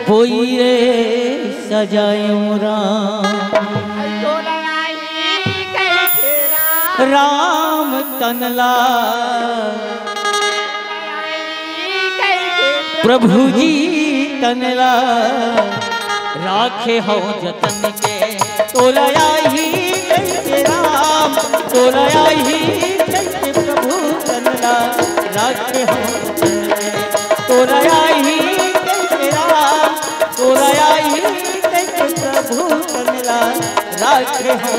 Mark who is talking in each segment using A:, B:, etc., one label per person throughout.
A: होई रे सजायूं राम तनला प्रभु जी तनला राखे हो जतन के तोलया ही राम तोलया ही प्रभु तनला राखे हो तोलया ही राम तोलया ही प्रभु तनला राखे हो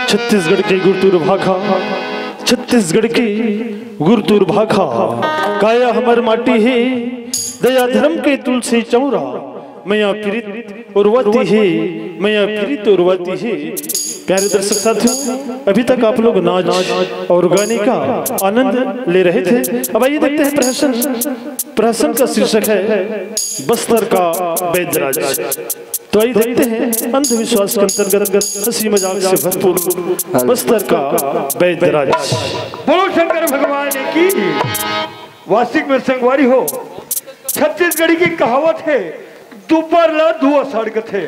B: छत्तीसगढ़ के गुरतुर भाखा छत्तीसगढ़ की गुरतुर भाखा काया हमर माटी है दया धर्म के तुलसी चौरा मैया पीरित उर्वती है मैया पीरित उर्वती है। प्यारे दर्शक साथियों, अभी तक आप लोग नाच और गाने का आनंद ले रहे थे। अब आइए देखते हैं प्रहसन का शीर्षक है बस्तर का वैद्यराज। तो आइए देखते हैं अंधविश्वास के अंतर्गत हंसी मजाक से भरपूर बस्तर का वैद्यराज।
C: बोलो शंकर भगवान की। वार्षिक में संगवारी हो, छत्तीसगढ़ी की कहावत है दोपहर ला धुआं सड़क थे।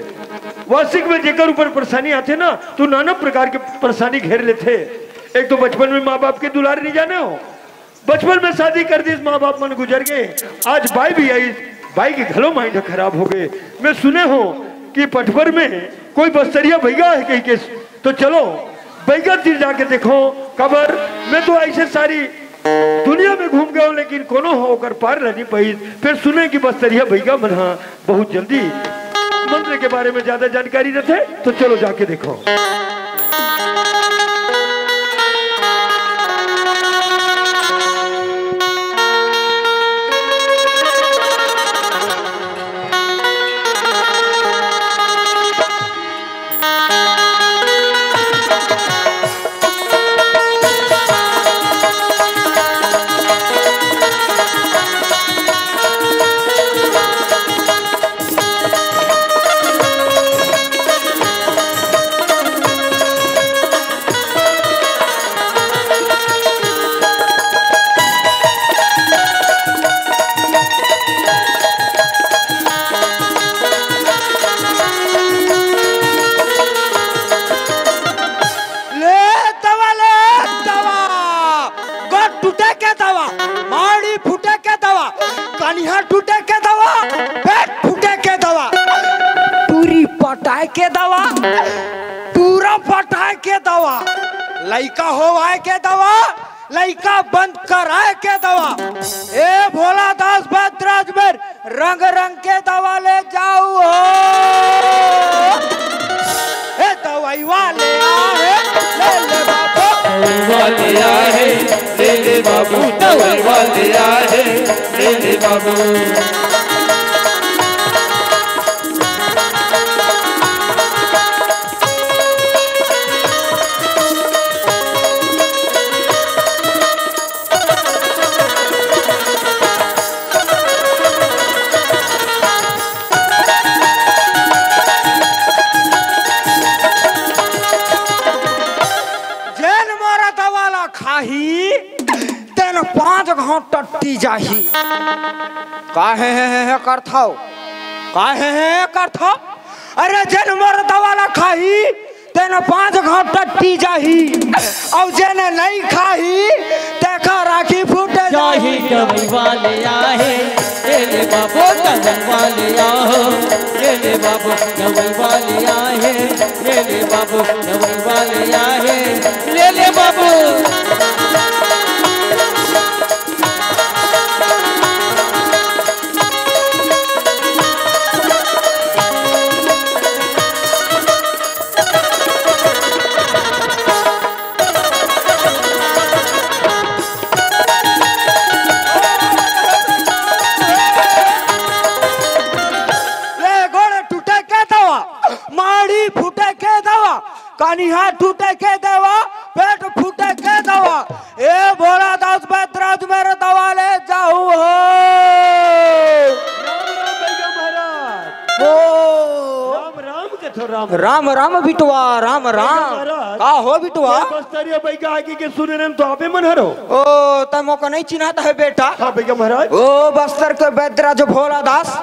C: वार्षिक में जेकर ऊपर परेशानी आते ना तो नाना प्रकार के परेशानी घेर लेते। एक तो बचपन में माँ बाप के दुलार नहीं जाने हो, बचपन में शादी कर दी, माँ बाप मन गुजर गए, आज बाई भी आई, बाई के घरों माइंड खराब हो गए। मैं सुने हो कि पटवर में कोई बस्तरिया भैया है कहीं के, तो चलो बैगा तीर जाके देखो कबर में। तो ऐसे सारी दुनिया में घूम गए लेकिन कोनो होकर पार नहीं पाई। फिर सुने कि बस्तरिया भैया मना बहुत जल्दी मंत्र के बारे में ज्यादा जानकारी न थे, तो चलो जाके देखो।
D: के दवा पूरा पटाए के दवा लइका होवाए के दवा लइका बंद कराए के दवा। ए भोला दास भद्राज में रंग रंग के दवा ले जाऊ हो। ए दवाई वाले आए ले ले बाबू,
E: वाले आए ले ले बाबू, दवाई वाले आए ले ले बाबू।
D: तेन 5 घाव टट्टी जाही। काहे है करथाओ, काहे है करथाओ? अरे जन मोर दवाला खाही तेन 5 घाव टट्टी जाही, और जन नहीं खाही देखा राखी फूट जाही।
A: दवाई वाले आए ले ले बाबू, दवाई वाले आओ ले ले बाबू, दवाई वाले आए ले ले बाबू, दवाई वाले आए ले ले बाबू।
D: पानी हाथ टूटे के दवा, पेट फूटे के दवा। ए भोला दास बैतराज मेरे दवा ले जाऊ हो।
C: राम राम के थो राम
D: राम राम बिटवा, राम राम का हो बिटवा।
C: बस्तरिया बैगा आगे के सुने रहे तो आपे मन हरो।
D: ओ तमो को नहीं चिन्हाता है बेटा।
C: हाँ भैया महाराज।
D: ओ बस्तर के बैतराज भोला दास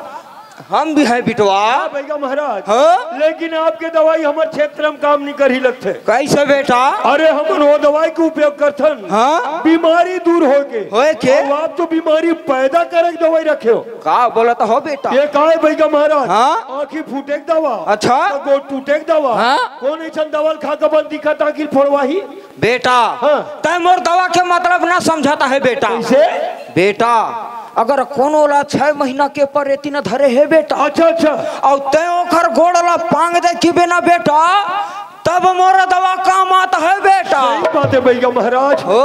D: हम भी है बिटवा।
C: भैया महाराज।
D: हाँ?
C: लेकिन आपके दवाई हमारे क्षेत्र में काम नहीं कर ही लगते।
D: कैसे बेटा?
C: अरे हम वो दवाई के उपयोग करथन।
D: हाँ?
C: बीमारी दूर होके।
D: होए के?
C: आप तो बीमारी पैदा करे दवाई रखे हो।
D: का बोला तो हो बेटा?
C: ये का है भैया महाराज?
D: हाँ?
C: आँखी फूटे के दवा।
D: अच्छा?
C: गोड़ टूटे के दवा।
D: हाँ?
C: कौन ऐसा दवा खा के बंद दिखा आखिर फोड़वाही।
D: बेटा
C: हाँ?
D: तय मोर दवा के मतलब ना समझाता है बेटा।
C: कैसे?
D: बेटा अगर कोनो ला 6 महीना के परेती न धरे है बेटा।
C: अच्छा अच्छा।
D: और ते ओखर गोड़ ला पांग दे कि बिना बेटा तब मोरा दवा काम आता है बेटा।
C: सही बात है भैया महाराज।
D: हो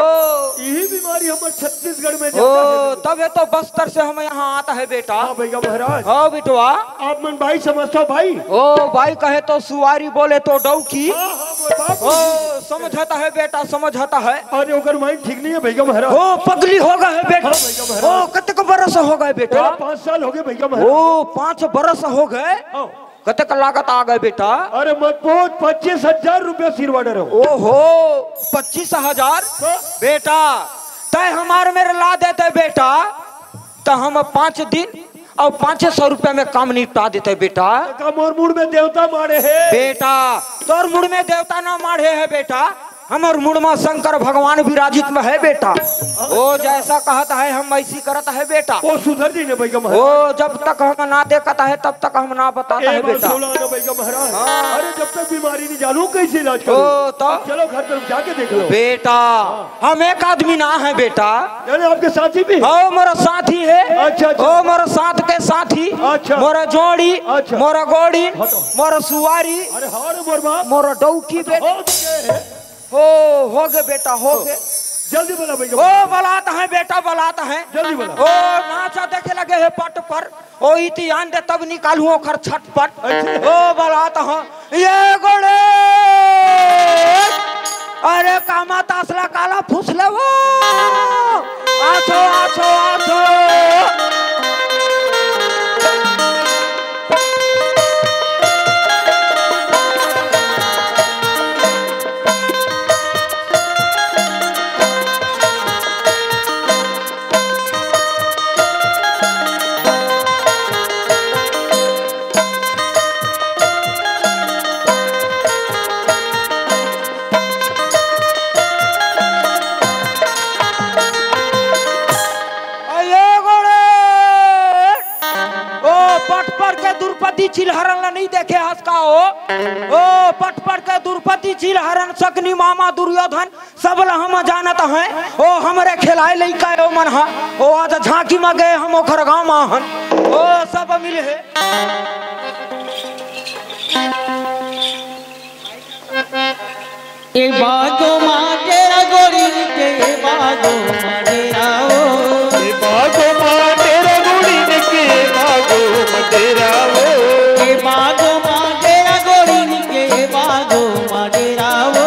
C: यही बीमारी हमारे छत्तीसगढ़ में
D: ओ
C: ज्यादा है।
D: तब ये तो बस्तर से हम यहाँ आता है बेटा।
C: हाँ भैया महाराज।
D: हो बिटवा।
C: आप मन भाई समझता भाई।
D: ओ भाई कहे तो सुवारी बोले तो डौकी।
C: हाँ हाँ बाप।
D: ओ समझाता है बेटा, समझाता है।
C: अरे ओकर माइंड ठीक नहीं है भैया महाराज।
D: ओ पगली हो गए बेटा।
C: हाँ भैया महाराज।
D: ओ कितने बरस हो गए बेटा?
C: 5 साल हो गए भैया महाराज।
D: ओ 5 बरस हो गए।
C: हाँ।
D: कते लागत आ गए बेटा?
C: अरे मत पूछ, 25,000 रुपया सिरवाडर हो।
D: ओहो 25,000 बेटा तय हमारे मेरे ला देते बेटा तो हम 5 दिन और 500 रुपया में काम निपटा देते बेटा।
C: मोर मुड़ में देवता मारे है
D: बेटा तोर मुड़ में देवता ना मारे है बेटा, हमार मुड़ में शंकर भगवान विराजित में है बेटा। वो जैसा कहता है हम वैसी करता है बेटा।
C: वो सुधर जी ने भैया महाराज।
D: वो जब तक हम ना देखता है तब तक हम ना बताता है बेटा।
C: भैया महाराज।
D: हाँ।
C: अरे जब तक बीमारी नहीं जानू कैसे इलाज
D: ओ
C: करूं।
D: तो
C: चलो घर तरफ जाके देख लो
D: बेटा। हम एक आदमी ना है बेटा।
C: यानी आपके साथी भी?
D: ओ मोरा साथी है।
C: अच्छा, अच्छा।
D: ओ मोरा साथ के साथी।
C: अच्छा।
D: मोरा जोड़ी।
C: अच्छा।
D: मोरा गोड़ी। मोरा सुवारी।
C: अरे हार मोर बाप।
D: मोरा डौकी बेटा। हो गए बेटा हो गए।
C: जल्दी बोला भैया।
D: ओ बलाता है बेटा, बलाता है।
C: जल्दी बोला।
D: ओ नाचा देखे लगे है पट पर। ओ इति आन दे तब निकालू ओखर छटपट।
C: अच्छा।
D: ओ बलाता है ये गोड़े। अरे कामा तासला काला फुसले वो। आछो आछो आछो। चिलहरन ला नहीं देखे हंसका हो। ओ पट पट के दुर्पति चिलहरन सकनी मामा दुर्योधन सब ला हम जानत हैं। ओ हमरे खिलाए लइका ओ मन हा। ओ आज झांकी में गए हम ओखर गांव माहन। ओ सब मिले है।
A: ए बागो माटेरा गोरी के बागो माटेरा ओ।
E: ए बागो माटेरा गोरी के बागो माटेरा ओ।
A: ए बागो माटेरा गोरी के बागो माटेरा ओ।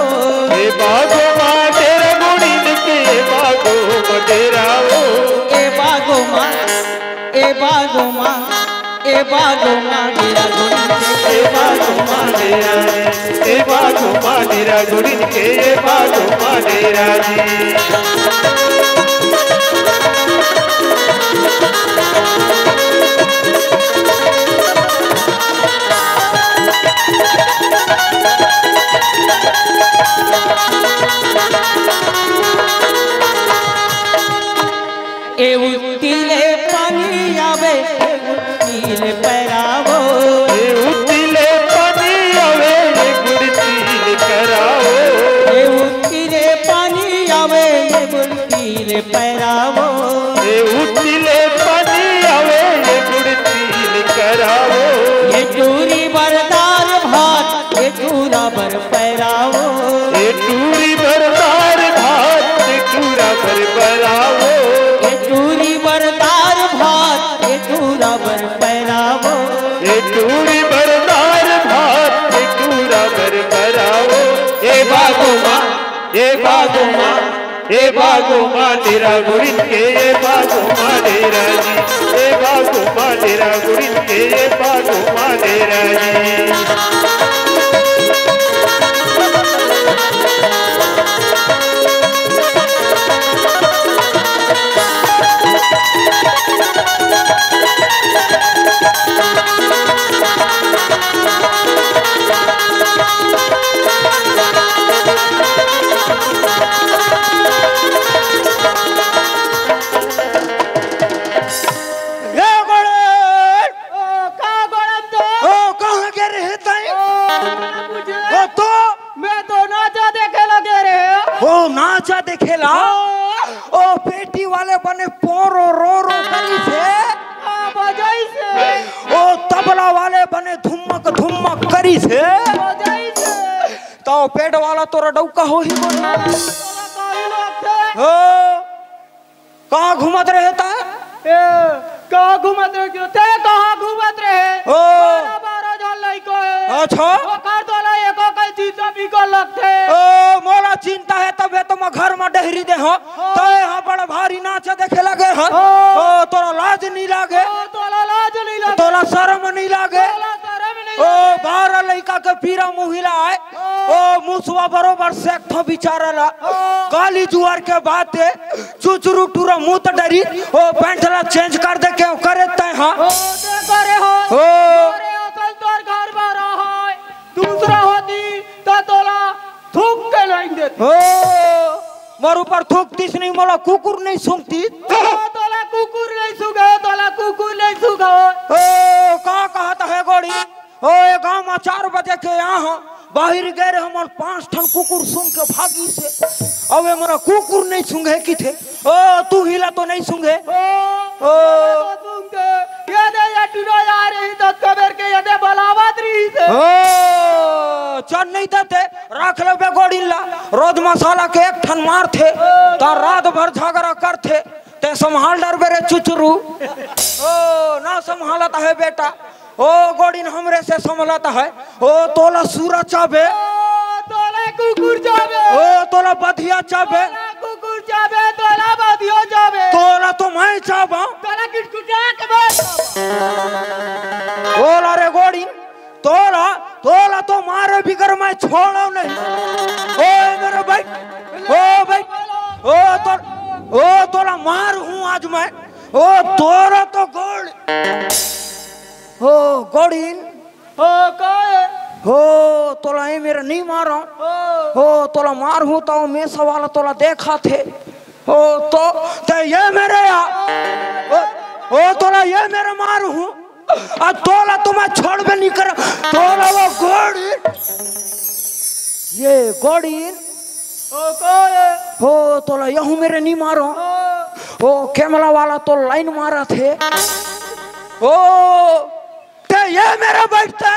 E: ए बागो माटेरा गोरी के बागो माटेरा ओ।
A: ए बागो मा ए बागो मा ए बागो माटेरा गोरी के
E: ए बागो माटेरा ए बागो माटेरा गोरी के ए बागो माटेरा जी।
A: ए उतिले पानी आवे उतिले पैरावो।
E: ए उतिले पानी आवे गुड़तीले कराओ।
A: ए उतिले पानी आवे गुड़तीले पैरावो।
E: ए उतिले पानी आवे गुड़तीले कराओ।
A: ये टूरी बरदार भात ये टूरा बर पैरावो।
E: ए टूरी बरदार भात टूरा बर बराओ।
A: ये टूरी बरदार भात ये टूरा बर पैरावो।
E: ए टूरी बरदार भात टूरा बर बराओ। ए बागो मानेरा गुड़िन के ए बागो मानेरा जी ए बागो मानेरा गुड़िन के ए बागो मानेरा जी
D: नाचा देखेला ओ पेटी वाले बने पोरो रो रो करी से बजाई से ओ तबला वाले बने धुमक धुमक करी से बजाई से तो पेट वाला तोरा डौका हो ही बोला हो कहां घूमत रहता है कहां घूमत रहे क्यों थे कहां घूमत रहे ओ 12 जन लइको है अच्छा ओकर तोला एको कल चीज भी को लगते ओ मोला चिंता है तबे तो मैं घर में डहरी दे हो तो यहां बड़ा भारी नाच देखे लगे हो ओ तोरा लाज नहीं लागे तोला लाज नहीं लागे तोला शर्म नहीं लागे ओ 12 लइका के पीरा मुहिला है ओ मुसवा बरोबर से ठो बिचारला काली जुआर के बात है चुचरू टूरा मुंह त डरी ओ पैंटला चेंज कर दे के करे तय हां ओ दे करे हो अरे असल तोर घर बारा है दूसरा होती तो तोला थूक के लाइन देती ओ मोर ऊपर थूकतीस नहीं मोला कुकुर नहीं सूंघती तोला कुकुर नहीं सूंघे तोला कुकुर नहीं सूंघा ओ का कहता है गोड़ी ओ ये गांव में 4 बजे के यहाँ बाहर गए रहे हमर 5 ठन कुकुर सूंघ के भागी से अब मेरा कुकुर नहीं सूंघे की थे ओ तू हिला तो नहीं सूंघे ओ सूंघे ये दे या टुनो आ रही तो कबर के ये दे बलावत रही से ओ चल नहीं देते रख ले बे गोड़ी ला रोज मसाला के एक ठन मार थे तो रात भर झगड़ा करते ते संभाल डर बेरे चुचरू ओ ना संभालता है बेटा ओ गोड़ीन हमरे से संभलता है ओ तोला सूरा चाबे तोला कुकुर चाबे ओ तोला बधिया चाबे कुकुर चाबे तोला बधिया चाबे तोला तो मैं चाबा तोला किटकुटा के बस बोला रे गोड़ीन तोला तोला तो मारे बिगर मैं छोड़ो नहीं ओ मेरे भाई ओ भाई ओ तोला मार हूं आज मैं ओ तोरा तो गोड़ हो गोड़ीन हो काए हो तोला ये मेरा नहीं मारा हो तोला मार हूं तो मैं सवाल तोला देखा थे हो तो ते ये मेरे या ओ तोला ये मेरा मार हूं आ तोला तो मैं छोड़ भी नहीं कर तोला वो गोड़ीन ये गोड़ीन हो काए हो तोला यहू मेरे नहीं मारो हो कैमरा वाला तो लाइन मारा थे ओ ते ये मेरा बैठता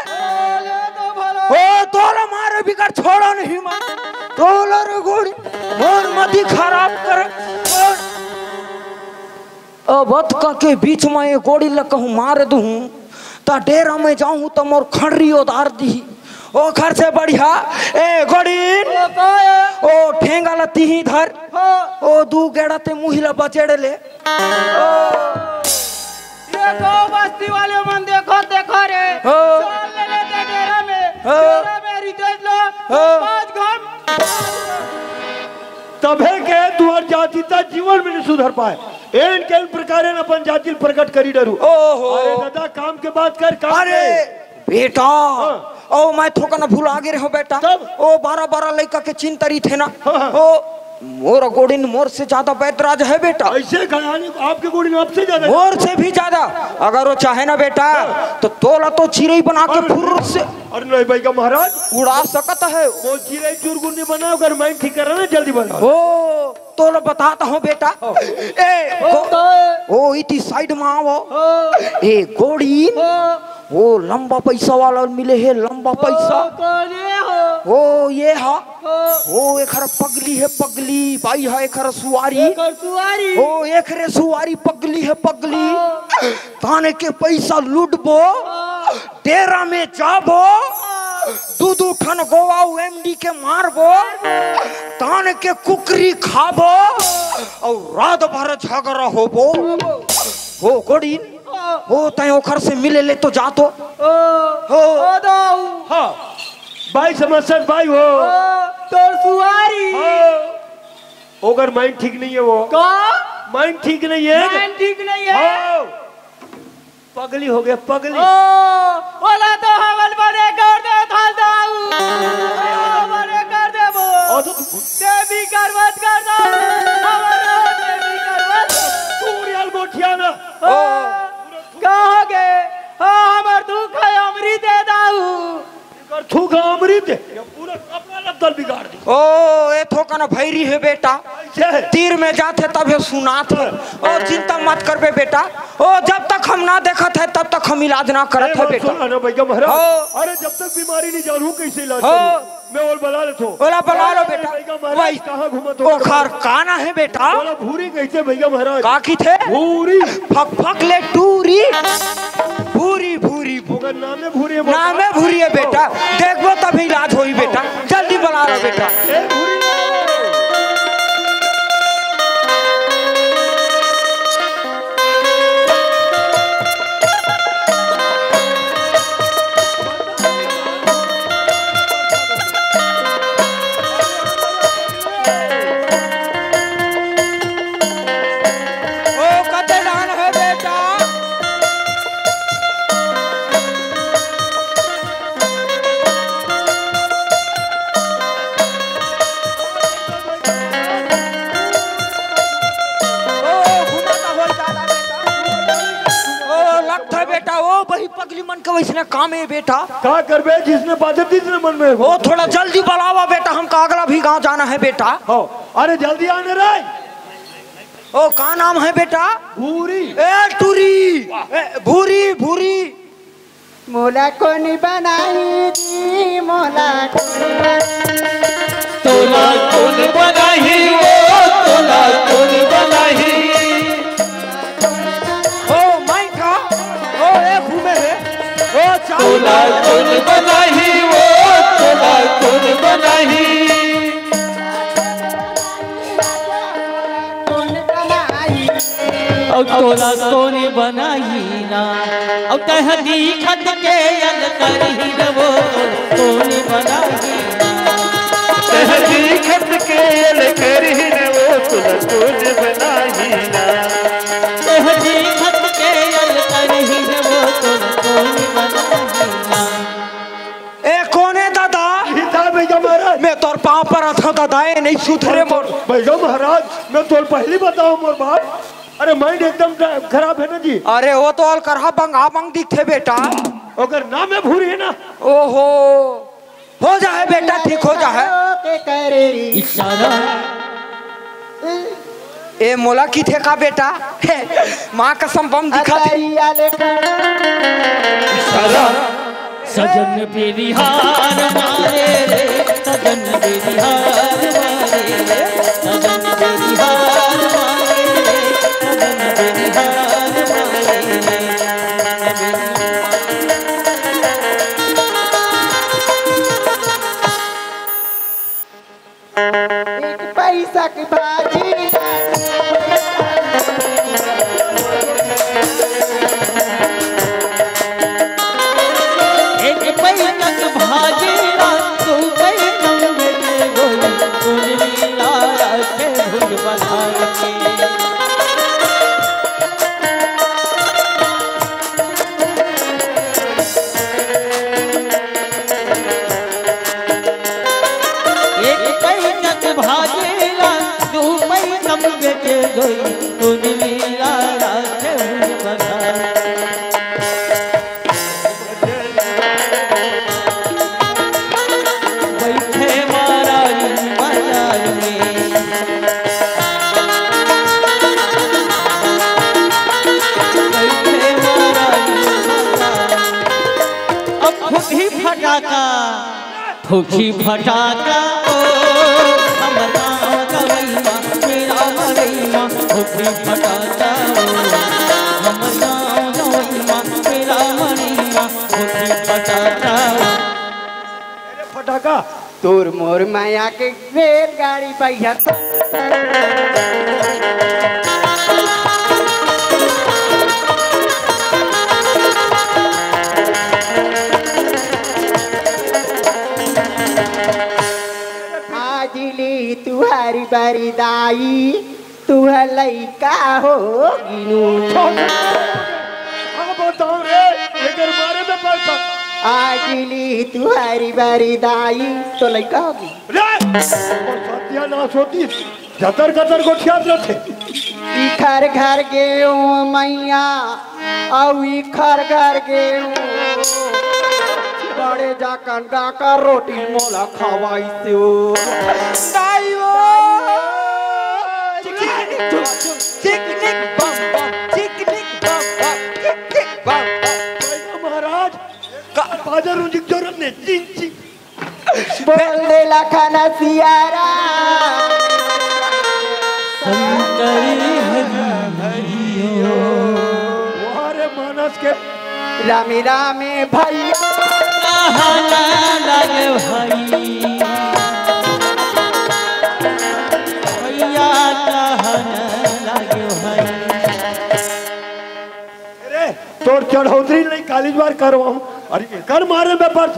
D: ओ तोला मारे बिगड़ छोड़ा नहीं मैं तोला रे गोड़ी और मती खराब कर अब का के बीच में ये गोड़ी लग मार दूं ता डेरा में जाऊं तो मोर खड़री उतार दी ओ घर से बढ़िया ए गोड़ी ओ ठेंगा लती ही धर ओ दू गेड़ा ते मुहिला बचेड़े ले ये गांव बस्ती वाले मन देखो देखो रे चल ले लेते डेरा में डेरा में रिचार्ज लो 5 घंटे
C: तभे के तुहर जाति ता जीवन में नहीं सुधर पाए एन केन प्रकार अपन जाति प्रकट करी डरू
D: ओहो
C: अरे दादा काम के बात कर काम
D: अरे बेटा ओ मैं थोकना भूल आगे रहो बेटा ओ 12 लड़का के चिंतरी थे ना ओ मोर गोड़ीन मोर से ज्यादा बैतराज है बेटा
C: ऐसे कहानी आपके गोड़ीन आपसे ज्यादा
D: मोर से भी ज्यादा अगर वो चाहे ना बेटा तो तोला तो चिड़ै बना के फुर्र से
C: अरे नहीं भाई का महाराज
D: उड़ा सकता है
C: वो चिड़ै चुरगुनी बनाओ कर मैं ठीक कर रहा ना जल्दी बना
D: ओ तोला बताता हूँ बेटा ए ओ इती साइड में आओ ए गोड़ीन वो लंबा पैसा वाला मिले है लंबा पैसा ओ ये हा ओ एक पगली है पगली भाई है एक सुवारी ओ एक रे सुवारी पगली है पगली थाने के पैसा लूटबो डेरा में जाबो दू ठन गोवा एमडी के मारबो तान के कुकरी खाबो और रात भर झगड़ा होबो हो गोड़ी हो तय ओखर से मिले ले तो जातो हो दाऊ
C: हाँ भाई समझ भाई हो
A: तोर सुवारी
C: अगर माइंड ठीक नहीं है वो
A: का
C: माइंड ठीक नहीं है
A: माइंड ठीक नहीं है
C: हाँ। पगली हो गया पगली
A: ओला तो हमल बने कर दे था दाऊ बने कर दे वो देवी करवत कर दो हमारा देवी करवत
C: सूर्याल मोठिया ना
A: कहोगे हाँ हमार दुख है अमृत दे दाऊ
C: थूक अमृत पूरा अपना लद्दल बिगाड़ दी
D: ओ ए थोकन भैरी है बेटा
C: जय
D: तीर में जाते तब ये सुनात है ओ चिंता मत करबे बेटा ओ जब तक हम ना देखत है तब तक हम इलाज ना करत है बेटा
C: ना भैया महाराज
D: हो।
C: अरे जब तक बीमारी नहीं जानू कैसे इलाज
D: हो।
C: करूं? मैं और बना लेता हूं
D: बोला बना लो बेटा
C: भैया महाराज
D: भाई
C: कहां घूमत हो
D: ओखर काना है बेटा
C: बोला भूरी कैसे भैया महाराज
D: का की थे
C: भूरी
D: फक फक ले टूरी भूरी भूरी
C: मगर नामे भूरी है
D: नामे भूरी है बेटा देखबो तब इलाज होई बेटा जल्दी बना लो बेटा
C: ए भूरी
D: ओ कते डान है बेटा बेटा ओ बही पगली मन के वैसने काम है बेटा
C: का करबे जिसने बाधे जिसने मन में
D: ओ थोड़ा जल्दी बुलावा बेटा हमका अगला भी गांव जाना है बेटा
C: हो अरे जल्दी आने रे
D: ओ का नाम है बेटा
C: भूरी
D: ए टूरी भूरी भूरी
A: मोला कौन बनाई दी मोला
E: तोला कौन बनाही वो तोला कौन बनाही
D: ओ माय का ओ ए घूमे है ओ
E: तोला कौन बनाही वो तोला कौन बनाही
A: और तोला सोने बनाई ना और तहदी खत के अल करही रवो सोने बनाई
E: तहदी खत के करही न वो तोला कौन बनाही ना
A: तहदी खत के अल करही रवो सोने बनाई ना
D: ए कोने दादा
C: सीधा भैया महाराज
D: मैं तोर पांव पर था दादा ए नहीं सुधरे मोर
C: भैया महाराज मैं तो पहली बताऊं मोर बाप अरे माइंड एकदम खराब है ना जी
D: अरे वो तो अलकरहा बंगा बंग दिखते बेटा
C: अगर नाम है भूरी है ना
D: ओहो हो जाए बेटा ठीक हो जाए
A: इशारा
D: ए मोला की थे का बेटा माँ कसम बम दिखा
A: सजन बेरी हार मारे रे सजन बेरी हार मारे रे सजन बेरी हार मारे रे सजन बेरी हार मारे रे एक पैसा की बाजी फूकी फटाका ओ हमर गाँव गवैया मेरा मरैया फूकी फटाका ओ हमर गाँव गवैया मेरा मरैया फूकी फटाका
D: तोर मोर माया के रेलगाड़ी पहिया आजिली तुहारी बारी दाई तुहा लइका हो गिनु
C: बताओ रे एकर बारे में पैसा
D: आजिली तुहारी बारी दाई तो लइका होगी
C: रे सत्या ना सोती जतर कतर को ख्याल रखे
D: ई घर घर गेहूं मैया औ ई घर घर गेहूं बड़े जा कंडा का रोटी मोला खवाई से ओ दाइयो चिकनिक बम बम चिकनिक बम बम चिकनिक बम बम
C: महाराज का बाजार रुंजी जरूरत नहीं चिन चिन
D: बोल दे ला खाना सियारा
A: शंकरी हरियो
C: वारे मानस के
D: रामे रामे भैया
A: लागे भाई भैया लागे भाई
C: अरे तोर चढ़ौतरी नहीं कालीज बार करवाऊं अरे कर मारे में पर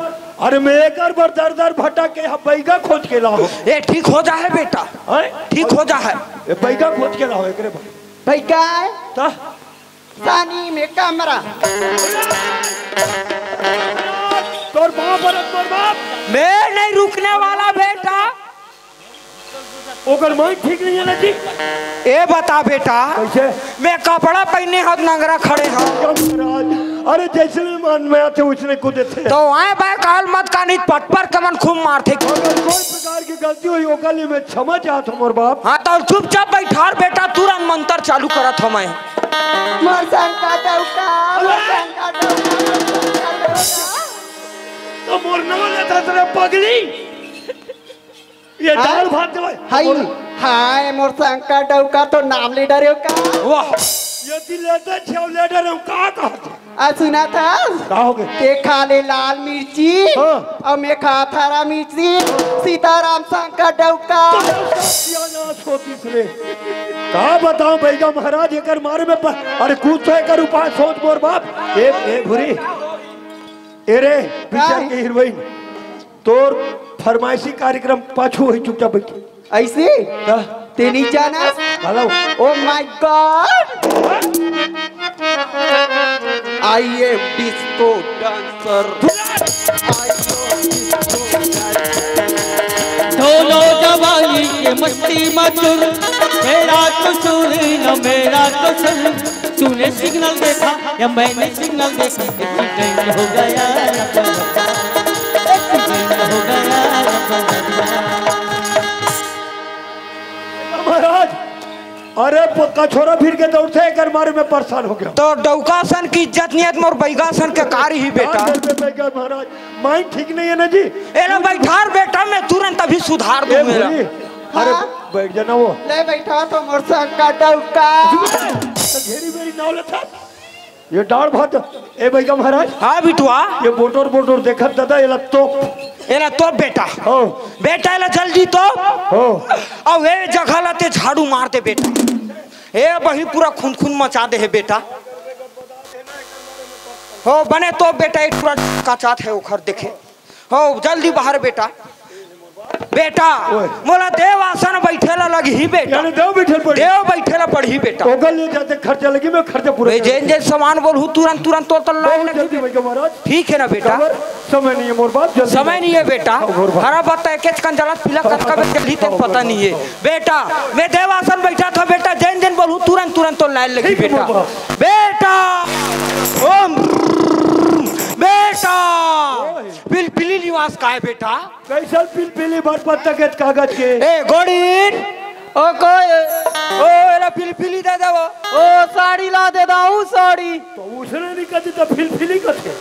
C: अरे मैं एक बार दर भटक के यहाँ बैगा खोज के लाओ
D: ए ठीक हो जा है बेटा ठीक हो जा है
C: ये बैगा खोज के लाओ एकरे भाई
D: भैया
C: ता
D: सानी में कमरा
C: तोर बाप तोर बाप
D: मैं नहीं रुकने वाला बेटा
C: ओकर माई ठीक नहीं है ना जी
D: ए बता बेटा
C: कैसे
D: मैं कपड़ा पहने हाथ नंगरा खड़े हो
C: महाराज अरे जैसे भी मन में आते उसने को देते
D: तो आए भाई काल मत का नहीं पट पर कमन खूब मारते
C: अगर कोई प्रकार की गलती हुई ओकली में क्षमा चाहत हूं मोर बाप
D: हाँ तो चुपचाप बैठार बेटा तुरंत मंत्र चालू करत हो मैं
C: तो मोर नाम लेता तेरे पगली ये दाल भात दे
D: हाय हाय मोर शंकर डौका तो नाम ले डरे का
C: वाह ये दिलेटा छेव लेडर हम का कहत
D: आ सुना था
C: का हो गए
D: ते खा ले लाल मिर्ची
C: हाँ।
D: और मैं खा थारा मिर्ची सीताराम शंकर डौका
C: ना सोती सुने का बताऊं भैया महाराज एकर मारे में अरे कुछ तो एकर उपाय सोच मोर बाप ए भूरी ए रे पिक्चर के हीरोइन तोर फरमाइशी कार्यक्रम पाछू ही चुपचाप बैठी
D: ऐसे तेनी जाना
C: hello
D: oh my God I am disco dancer
A: दोनों जवानी के मस्ती मचुर मेरा कसूर न मेरा कसूर तूने सिग्नल देखा या मैंने सिग्नल देखा एक्सीडेंट हो गया एक्सीडेंट हो गया
C: महाराज अरे पक्का छोरा फिर के दौड़ते कर मारे में परेशान हो गया
D: तो डौकासन की इज्जत नियत मोर बैगासन के कारी ही बेटा
C: बैठा महाराज माइंड ठीक नहीं है ना जी
D: ए ना बैठार बेटा मैं तुरंत अभी सुधार दूं मेरा
C: अरे बैठ जाना वो
D: ले बैठा तो मोर शंकर डौका
C: घेरी मेरी नाव लेता ये डाल भात ए भैया महाराज
D: हाँ बिटुआ
C: ये बोटोर देखत दादा ये तो
D: एला तो बेटा
C: हो
D: बेटा एला जल्दी तो
C: हो
D: और वे जगह लाते झाड़ू मार दे बेटा ए वही पूरा खून मचा दे है बेटा हो बने तो बेटा एक पूरा काचात है उखर देखे हो जल्दी बाहर बेटा बेटा मोला देव आसन बैठेला लगी बेटा
C: यानी देव
D: बैठेला पढ़ी बेटा
C: ओगल ले जाते खर्चा लगी मैं खर्चा पूरा
D: जे सामान बोलू तुरंत तो
C: जल्दी भैया महाराज
D: ठीक है ना बेटा
C: समय नहीं है मोर बाप जल्दी
D: समय नहीं है बेटा हरा बता एक कंजला पीला कटका जल्दी तक पता नहीं है बेटा मैं देवासन बैठा था बेटा जैन बोलू तुरंत तो लाइन लगी बेटा बेटा ओम बेटा पिलपिली निवास का है बेटा
C: कैसा पिलपिली बात पत्ता के कागज के
D: ए गोड़ीन ओ कोई ओ एला पिलपिली दे दो ओ साड़ी ला दे दाऊ साड़ी
C: तो उसने नहीं कहती तो पिलपिली कथे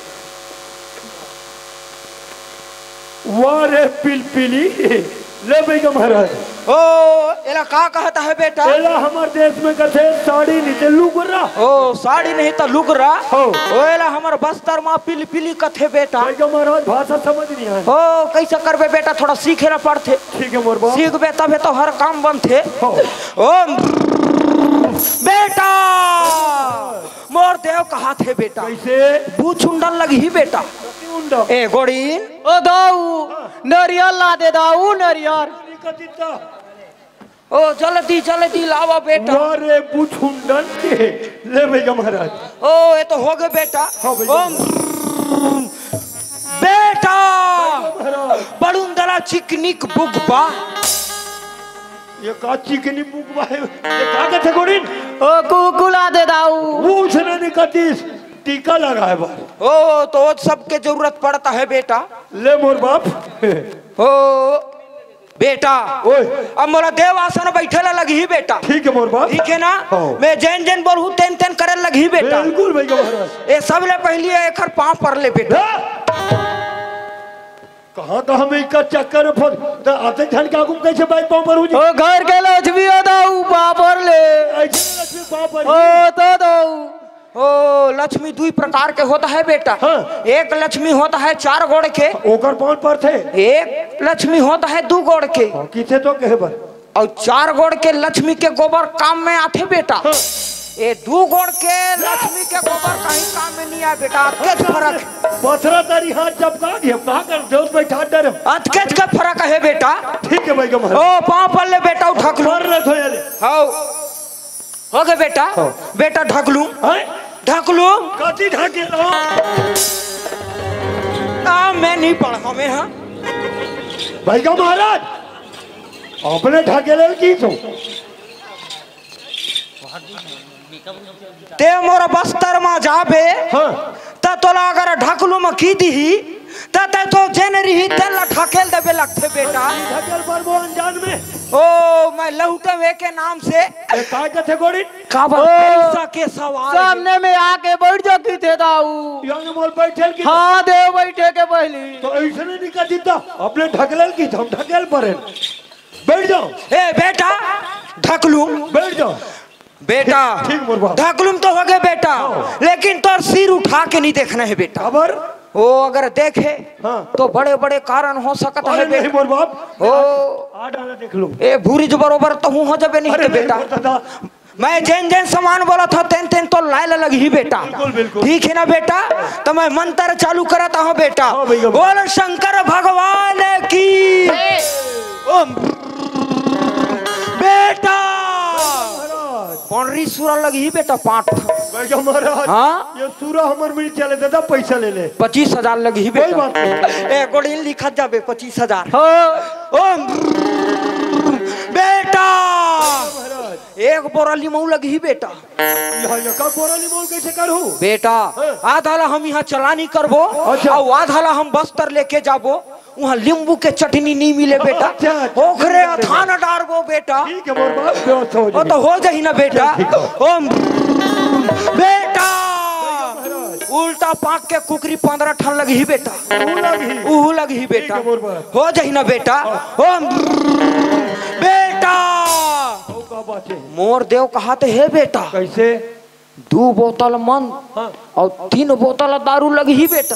C: वाह रे पिलपिली ले भैया महाराज
D: ओ एला का कहता है बेटा?
C: एला हमार देश में कथे साड़ी नीचे लुगरा।
D: ओ साड़ी नहीं तो लुगरा।
C: हो।
D: ओ एला हमार बस्तर में पिली पिली कथे बेटा।
C: भैया महाराज भाषा समझ नहीं आए।
D: ओ कैसे करबे बेटा, थोड़ा सीखे ना पड़ते।
C: ठीक है मोर बाप।
D: सीखबे तबे तो हर काम बनते।
C: हो।
D: ओ बेटा मोर देव कहा थे बेटा?
C: कैसे?
D: बूछुंडन लगी ही बेटा। ए गोड़ीन
A: ओ दाऊ नरियल ला दे दाऊ नरियल।
D: ओ जल्दी जल्दी लावा बेटा।
C: अरे बूछुंडन के ले भैया महाराज।
D: ओ ये तो हो गए बेटा।
C: हाँ भैया।
D: ओ बेटा बड़ुंदला चिकनिक बुगबा।
C: ये का चिकनी बुगबा है? ये का कथे गोड़ीन?
A: ओ कुकुला दे दाऊ।
C: पूछने नहीं कतीस टीका लगा है बार।
D: ओ तो सबके जरूरत पड़ता है बेटा।
C: ले मोर बाप।
D: ओ बेटा
C: ओए
D: अब मोरा देव आसन बैठे लगी ही बेटा।
C: ठीक है मोर बाप।
D: ठीक है ना?
C: हाँ।
D: मैं जैन जैन बोलूं तेन तेन करे लगी बेटा।
C: बिल्कुल भैया महाराज।
D: ये सब ले पहले एक पाँव पर ले बेटा।
C: कहाँ कहाँ में इसका चक्कर फल तो आते धन का गुम कैसे बाइक पाँव पर हो जी?
A: ओ घर के लक्ष्मी ओ दाऊ पापर ले।
C: ऐसे लक्ष्मी पाँव पर
A: ओ तो दाऊ।
D: ओ लक्ष्मी दुई प्रकार के होता है बेटा।
C: हाँ।
D: एक लक्ष्मी होता है 4 गोड़ के।
C: ओकर पाँव पर थे।
D: एक लक्ष्मी होता है 2 गोड़ के।
C: किथे तो कहे बर।
D: और 4 गोड़ के लक्ष्मी के गोबर काम में आते बेटा। ये 2 गोड़ के लक्ष्मी के गोबर कहीं काम में नहीं आए बेटा। अतकेच फर्क।
C: पथरा तारी हाथ चपका दिया कहाँ कर जोश बैठा डर।
D: अतकेच का फर्क है बेटा।
C: ठीक है भैया महाराज।
D: ओ पाँव पर ले बेटा उठक लू।
C: मर रहे थे ले।
D: हाँ हो गए बेटा। बेटा ढक लू ढक लू।
C: काती ढाके लो।
D: मैं नहीं पढ़ा में। हाँ
C: भैया महाराज अपने ढाके ले की तो
D: ते मोरा बस्तर में जाबे।
C: हाँ
D: त तोला अगर ढकलू में की दी ते तो जेन रही तेल ढकेल देबे लगते बेटा।
C: ढकेल पर वो अनजान में।
D: ओ मैं लहुटे वे के नाम से
C: काय कथे गोड़ी?
D: काबर पैसा के सवाल।
A: सामने में आके बैठ जा की थे दाऊ।
C: यहाँ मोल बैठे की।
A: हाँ देव बैठे के पहली।
C: तो ऐसे नहीं निकल जीता अपने ढकल की हम ढकेल पर है। बैठ जाओ।
D: ए बेटा ढकलू
C: बैठ जाओ
D: बेटा।
C: ठीक मोर बाप।
D: ढकलूम तो हो गए बेटा। लेकिन तोर सिर उठा के नहीं देखना है बेटा।
C: खबर
D: ओ अगर देखे
C: हाँ।
D: तो बड़े बड़े कारण हो सकता है
C: अरे नहीं
D: बेटा।
C: मोर बाप।
D: ओ
C: आ डाला देख लो।
D: ए भूरिज बरोबर तो हूँ हो जबे नहीं
C: अरे
D: तो बेटा।
C: नहीं होता था।
D: मैं जैन जैन सामान बोला था तेन तेन तो लाए लगी ही बेटा।
C: बिल्कुल, बिल्कुल।
D: ठीक है ना बेटा? तो मैं मंत्र चालू कराता हूँ बेटा।
C: हाँ भैया।
D: बोल शंकर भगवान की। ओम बेटा पौंडरी सूरा लगी ही बेटा 5।
C: भैया महाराज
D: हाँ?
C: ये सूरा हमर में चले दादा पैसा ले ले।
D: 25,000 लगी ही
C: कोई
D: बेटा।
C: बात नहीं।
D: ए गोड़ी लिखा जाबे 25,000।
A: हो
D: ओम बेटा
C: महाराज
D: एक बोरा लीमऊ लगी ही बेटा।
C: यहाँ का बोराली मोल कैसे करूँ?
D: बेटा आधा ला हम यहाँ चलानी करबो।
C: अच्छा।
D: और आधा ला हम बस्तर लेके जाबो। वहाँ नींबू के चटनी नहीं मिले बेटा।
C: अच्छा, अच्छा।
D: ओखरे अथान डारबो बेटा।
C: ठीक है मोर बाप व्यवस्था हो
D: वो
C: जाएगी।
D: तो हो जाही ना बेटा। ओम बेटा उल्टा पाक के कुकरी 15 ठन लगी ही बेटा। उहू लगी ही बेटा।
C: ठीक है मोर बाप।
D: हो जाही ना बेटा। ओम बेटा
C: ओ का बात है?
D: मोर देव कहाते है बेटा।
C: कैसे?
D: 2 बोतल मन
C: हाँ।
D: और 3 बोतल दारू लगी ही बेटा।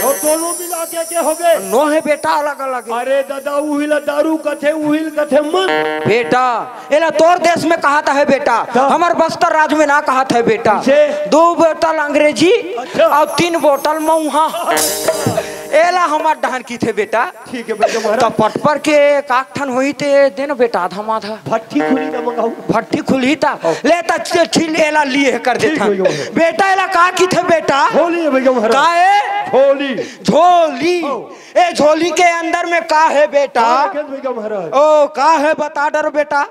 C: और दोनों मिला के हो गए?
D: नो है बेटा अलग अलग।
C: अरे दादा उहिल दारू कथे उहिल कथे मन।
D: बेटा एला तोर देश में कहाता है बेटा। हमार बस्तर राज्य में ना कहाता है बेटा।
C: कैसे?
D: 2 बोतल अंग्रेजी
C: अच्छा।
D: और 3 बोतल मऊहा। एला हमार डहन की थे बेटा।
C: ठीक है बेटा
D: तो
C: महाराज।
D: पटपर के काकठन हुई ते देन बेटा आधा माधा।
C: भट्टी खुली ना मंगाऊ।
D: भट्टी खुली था लेता छिल एला लिए कर देता।
C: ठीक है भैया।
D: बेटा एला का की थे बेटा।
C: झोली है भैया महाराज।
D: का है
C: झोली।
D: झोली। ए झोली के अंदर में का है बेटा।
C: भैया महाराज।
D: ओ का है बता डर बेटा।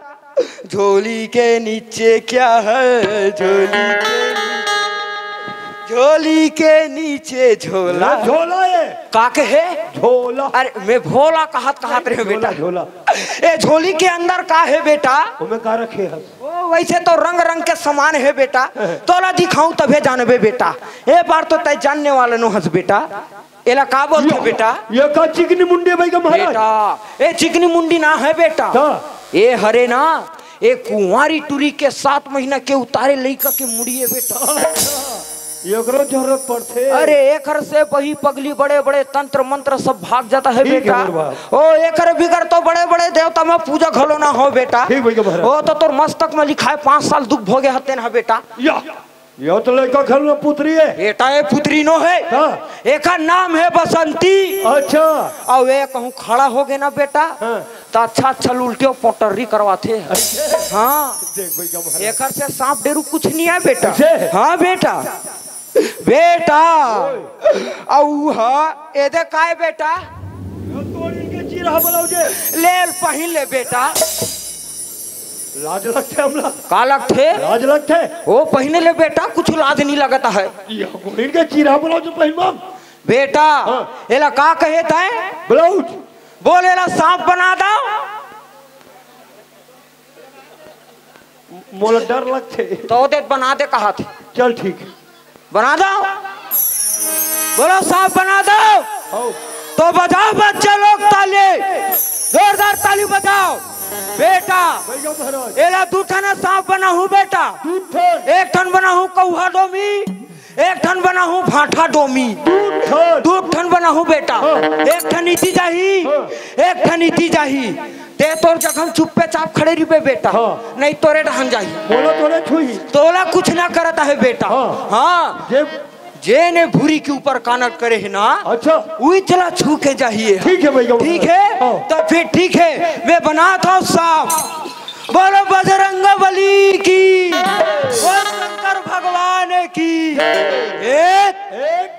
D: झोली के नीचे क्या है। झोली के नीचे झोला।
C: झोला है।
D: का के है
C: झोला।
D: अरे मैं भोला कहत रहे बेटा।
C: झोला।
D: ए झोली के अंदर का है बेटा।
C: हमें का रखे है?
D: ओ वैसे तो रंग रंग के सामान है बेटा। तोला दिखाऊं तबे जानबे बेटा। ए बार तो तय जानने वाला नो हंस बेटा। एला का बोलते बेटा?
C: ये का चिकनी मुंडी भाई का महाराज?
D: बेटा ए चिकनी मुंडी ना है बेटा, ए हरे ना ए कुंवारी टूरी के 7 महीना के उतारे लइका के मुड़िए बेटा।
C: एकरो जरूरत पड़ते।
D: अरे एकर से वही पगली बड़े बड़े तंत्र मंत्र सब भाग जाता है बेटा। ओ एकर बिगड़ तो बड़े बड़े देवता में पूजा घलो ना हो बेटा। ओ तो तोर मस्तक में लिखा है 5 साल दुख भोगे हते ना बेटा।
C: यो तो लड़का घर में पुत्री है
D: बेटा, ये पुत्री नो है, एक नाम है बसंती।
C: अच्छा
D: और वे कहूँ खड़ा हो गए ना बेटा तो अच्छा अच्छा उल्टे पोटरी करवाते। हाँ एक से सांप डेरू कुछ नहीं है बेटा। हाँ बेटा बेटा ए दे का है बेटा? ले पहन ले बेटा।
C: लाज लगते हमला
D: का लगते?
C: लाज लगते
D: ओ पहने ले बेटा, कुछ लाज नहीं लगता है।
C: इनके चीरा ब्लाउज पहन
D: बेटा। एला का कहे थे?
C: ब्लाउज
D: बोले ला सांप बना दो।
C: मोला डर लगते
D: तो दे बना दे कहा थे।
C: चल ठीक है
D: बना दो। बोलो सांप बना दो। तो बजाओ बच्चे लोग ताली, जोरदार ताली बजाओ बेटा। एला 2 ठन सांप बना हूँ बेटा। 1 ठन बना हूँ कौहा डोमी, 1 ठन बना हूँ भाठा डोमी। 2 ठन बना हूँ बेटा। 1 ठन इति जाही, 1 ठन इति जाही। ते तोर जखम चुप्पे चाप खड़े रही पे बेटा। नहीं तोरे ढहन जाही।
C: बोलो तोरे छुई
D: तोला कुछ ना करता है बेटा। हाँ जे ने भूरी के ऊपर कानट करे है ना,
C: अच्छा
D: वही चला छू के चाहिए।
C: ठीक है भैया,
D: ठीक है तो फिर ठीक है मैं बनाता हूँ सांप। बोलो बजरंगबली की, बोलो शंकर भगवान की। 1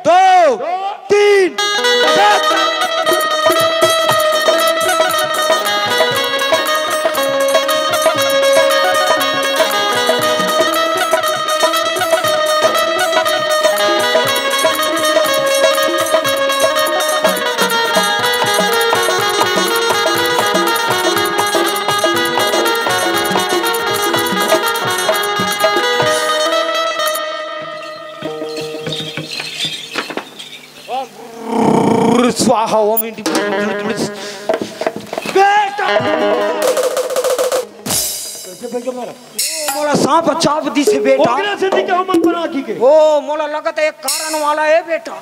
D: 2 3 स्वाहा ओम बेटा। मोला सांप चाप दी से बेटा। ओ मोला लगता है एक कारण वाला है बेटा।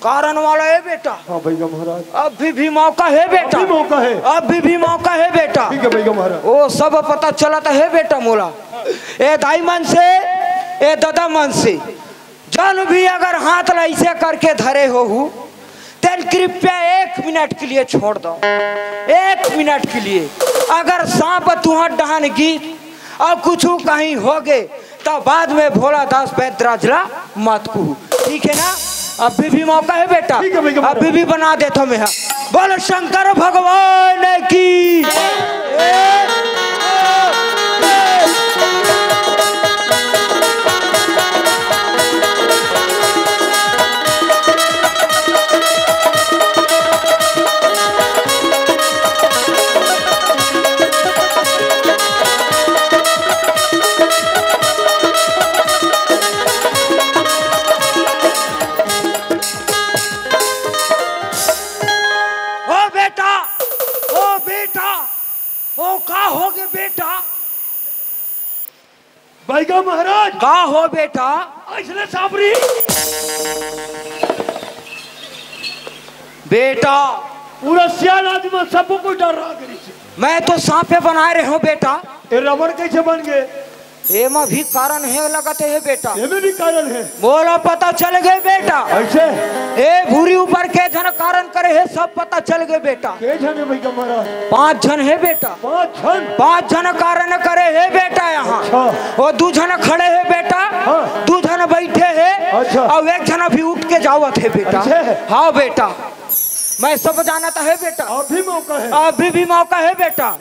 D: कारण वाला है बेटा।
C: हाँ भैया महाराज
D: अभी भी मौका है बेटा।
C: मौका है
D: अभी भी मौका है बेटा।
C: ठीक है भैया महाराज।
D: ओ सब पता चला है बेटा मोला। ए दाई मन से ए दादा मन से जन भी अगर हाथ ऐसे करके धरे हो तेन कृपया 1 मिनट के लिए छोड़ दो। 1 मिनट के लिए अगर सांप तुहर डहन गीत और कुछ कहीं हो गए तो बाद में भोला दास बैद्राजला मत कहू। ठीक है ना? अभी भी मौका है बेटा। अभी भी बना देता मैं। बोलो शंकर भगवान की।
C: भाईगा महाराज
D: का हो बेटा?
C: इसने साबरी
D: बेटा
C: पूरा सियाल आदमी सबको डर रहा करी से।
D: मैं तो सांपे बनाए रहे हूँ बेटा।
C: ये रबड़ कैसे बन गए?
D: एमा भी कारण है लगते है बेटा।
C: ये भी कारण है।
D: बोलो पता चल गए बेटा।
C: ऐसे
D: ए भूरी ऊपर के जन कारण करे है सब पता चल गए बेटा।
C: के जन है भैया महाराज?
D: 5 जन है बेटा। 5 जन कारण करे है बेटा यहाँ। वो 2 जन खड़े है बेटा। 2 जन बैठे है और 1 जन अभी उठ के जावत है बेटा। हाँ बेटा मैं सब जानता है बेटा।
C: अभी मौका है।
D: अभी भी मौका है बेटा।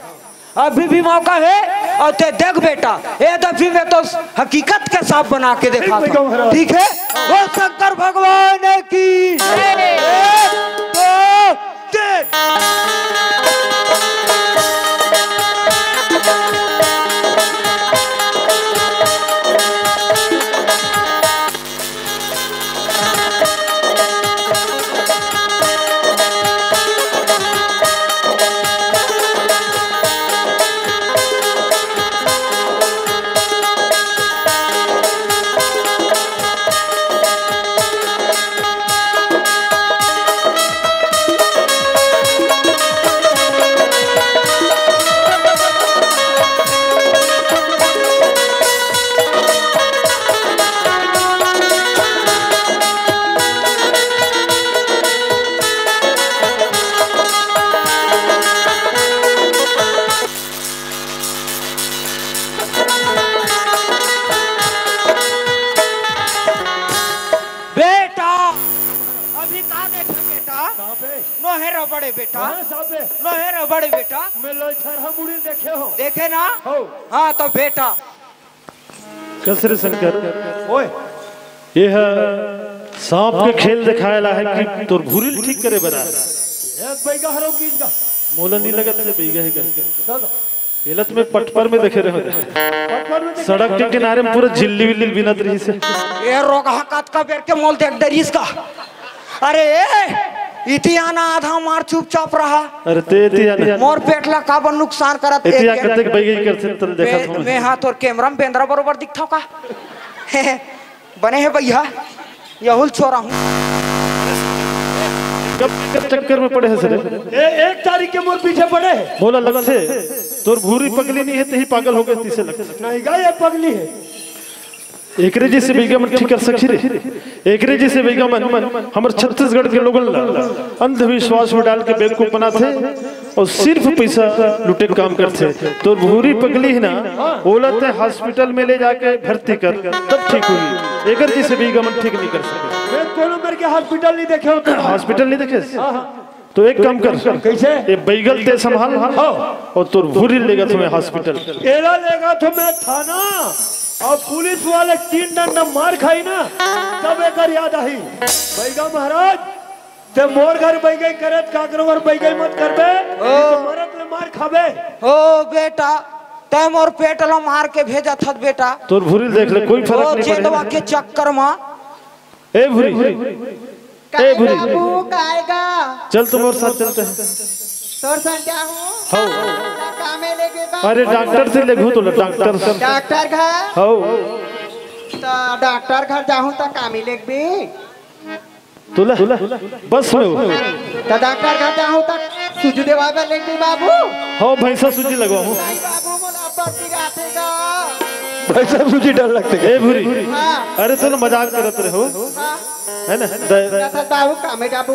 D: अभी भी मौका है। और ते देख बेटा ये दफी में तो हकीकत के साथ बना के देखा था। ठीक है? वो शंकर भगवान की। 1 2 3
C: भैया
D: अभी कहा देखा बेटा
C: साबे
D: नो है रो बड़े बेटा
C: हाँ साबे
D: नो है रो बड़े बेटा
C: मैं लोचरहा मुड़ी देखे हो
D: देखे ना
C: हो
D: हाँ तो बेटा
B: कसरे शंकर
C: ओए
B: ये है सांप के खेल दिखाया है कि तोर भूरिल ठीक करे बना
C: एक बैगा हरो कीज का
B: मोला नहीं लगत से बैगा है करके
C: दादा
B: हेलत में पटपर में देखे रहे
C: पटपर में
B: सड़क के किनारे में पूरा झिल्ली विल्ली बिना रही से
D: ये रोगा काट का बेर के मोल देख डरीस का अरे इतिहाना आधा मार चुपचाप रहा
B: अरे ते इतिया
D: मोर पेटला का बन नुकसान करत
B: इतिया करते के बैगा ही करते तल देखा था
D: मैं हाथ और कैमरा में बेंद्रा बरोबर दिखता का बने है भैया यहुल छोरा हूँ
B: कब चक्कर में पड़े हैं सर
C: एक तारीख के मोर पीछे पड़े है
B: बोला लग से तोर भूरी पगली नहीं है तो ही पागल हो गए तीसरे लग
C: नहीं गा ये पगली है
B: एकरे जी से बेगा मन ठीक कर सकी रे एकरे जी से बेगा मन हमर छत्तीसगढ़ के लोगन अंधविश्वास में डाल के बेवकूफ बनाते और सिर्फ पैसा लुटे काम करते तो भूरी पगली है ना बोलते हॉस्पिटल में ले जाके भर्ती कर तब ठीक होगी एकर जी से बेगा मन ठीक नहीं कर सके
C: मैं कोनो मेरे के हॉस्पिटल नहीं देखे हो
B: हॉस्पिटल नहीं देखे तो एक काम कर
C: कैसे
B: ये बैगल ते संभाल और तोर भूरी लेगा तुम्हें हॉस्पिटल
C: एला लेगा तो मैं थाना और पुलिस वाले 3 डंडा मार खाई ना तब एक याद आई बैगा महाराज ते मोर घर बैगे करत काकरवर बैगे मत करबे मरत ले मार खाबे
D: ओ बेटा तै मोर पेटला मार के भेजा था बेटा
B: तोर भूरी देख ले कोई फर्क नहीं
D: चेतवा के चक्कर में
B: ए भूरी ए भूरी
F: काएगा
B: चल तुम और साथ चलते हैं
F: तोर सन क्या हूँ कामे लेके बा
B: अरे डॉक्टर से ले घू तो डॉक्टर से
F: डॉक्टर घर
B: हो
F: तो डॉक्टर घर जाऊँ तो कामी लेक भी
B: तुला बस में हो
F: तो डॉक्टर घर जाऊँ तो सुजू देवा लेक भी बाबू
B: हो भैंसा सूजी लगवाऊं
F: नहीं बाबू मोला बत्ती गाथेगा
C: पैसा सूची डर लगते
B: ए भूरी
F: हाँ
B: अरे तुम मजाक करत रहे हो
F: हाँ
B: है ना
F: तो बाबू कामे जाबू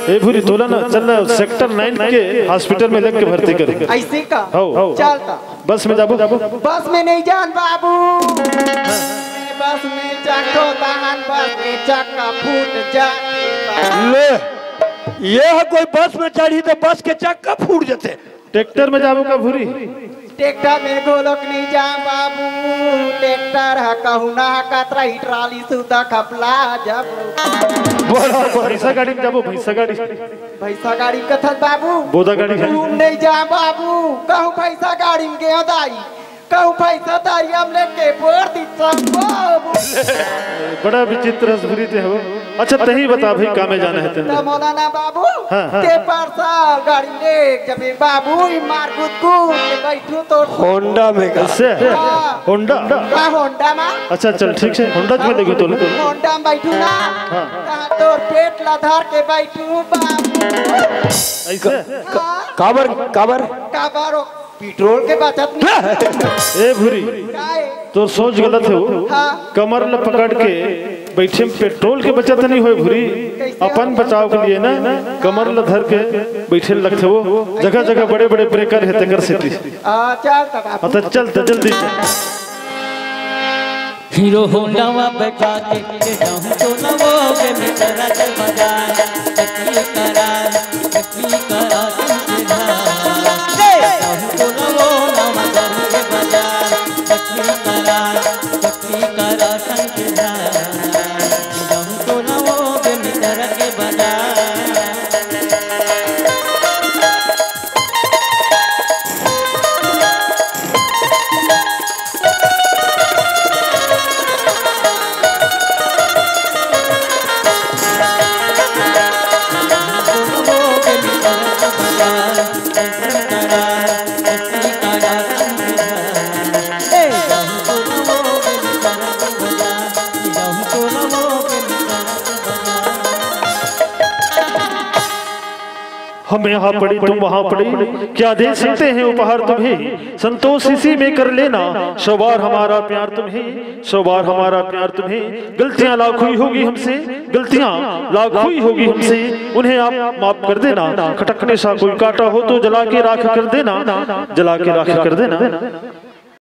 B: ए भूरी तोला ना चल सेक्टर 9 के हॉस्पिटल में लेके भर्ती कर
F: ऐसे का
B: हो
F: चलता
B: बस में जाबो
F: बस में नहीं जान बाबू बस में चक्को दाहन बस में चक्का फूट जाए
C: ले ये है कोई बस में चढ़ी तो बस के चक्का फूट जाते
B: ट्रैक्टर में जाबो का भूरी
F: ट्रैक्टर में गोलोक नहीं जा बाबू ट्रैक्टर है कहूना कतरा ही ट्राली सुधा खपला जब
B: भैंसा गाड़ी में जाबो भैंसा गाड़ी
F: भैंसा गाड़ी कथत बाबू
B: बोदा गाड़ी है
F: घूम नहीं जा बाबू कहूँ भैंसा गाड़ी में गयो दाई कहूँ भैंसा दाई हम लेके बोर दी बाबू
B: बड़ा विचित्र भूरी ते हो अच्छा तही बता भाई का में जाना है तेरे
F: तो मौलाना बाबू
B: हाँ।
F: ते परसा गाड़ी ले जब ये बाबू ई मार कूद के बैठू तो
C: होंडा में का
B: ऐसे
F: हाँ।
B: होंडा
F: का होंडा में
B: अच्छा चल ठीक है होंडा में देखो तो
F: होंडा में बैठू ना कहाँ तोर पेट लधार के बैठू बाबू
B: ऐसे
C: काबर काबर
F: काबारो पेट्रोल के बचत नहीं
B: ए भूरी
F: काहे
B: तो सोच गलत है वो
F: हाँ।
B: कमर ल पकड़ के बैठे में पेट्रोल के बचत नहीं होए भूरी अपन बचाव के लिए ना कमर ल धर के बैठे लगते वो जगह जगह बड़े बड़े ब्रेकर है तेकर सिटी
F: चल तब
B: अतः चल तो जल्दी चल
A: हीरो होंडा में बैठा के ले जाऊं तो नवोगे में तेरा चल बजाए चक्की करा तुमसे जाऊं तो नवोगा में तेरे बजाए चक्की करा संग जाऊं तो नवोगे में तेरा के बजाए
B: हम यहाँ पड़ी तुम वहाँ पड़ी क्या दे सकते हैं उपहार तुम्हें संतोष इसी में कर लेना सौ बार हमारा प्यार तुम्हें सौ बार हमारा प्यार तुम्हें गलतियाँ लाख हुई होगी हमसे गलतियाँ लाख हुई होगी हमसे उन्हें आप माफ कर देना खटकने सा कोई काटा हो तो जला के राख कर देना जला के राख कर देना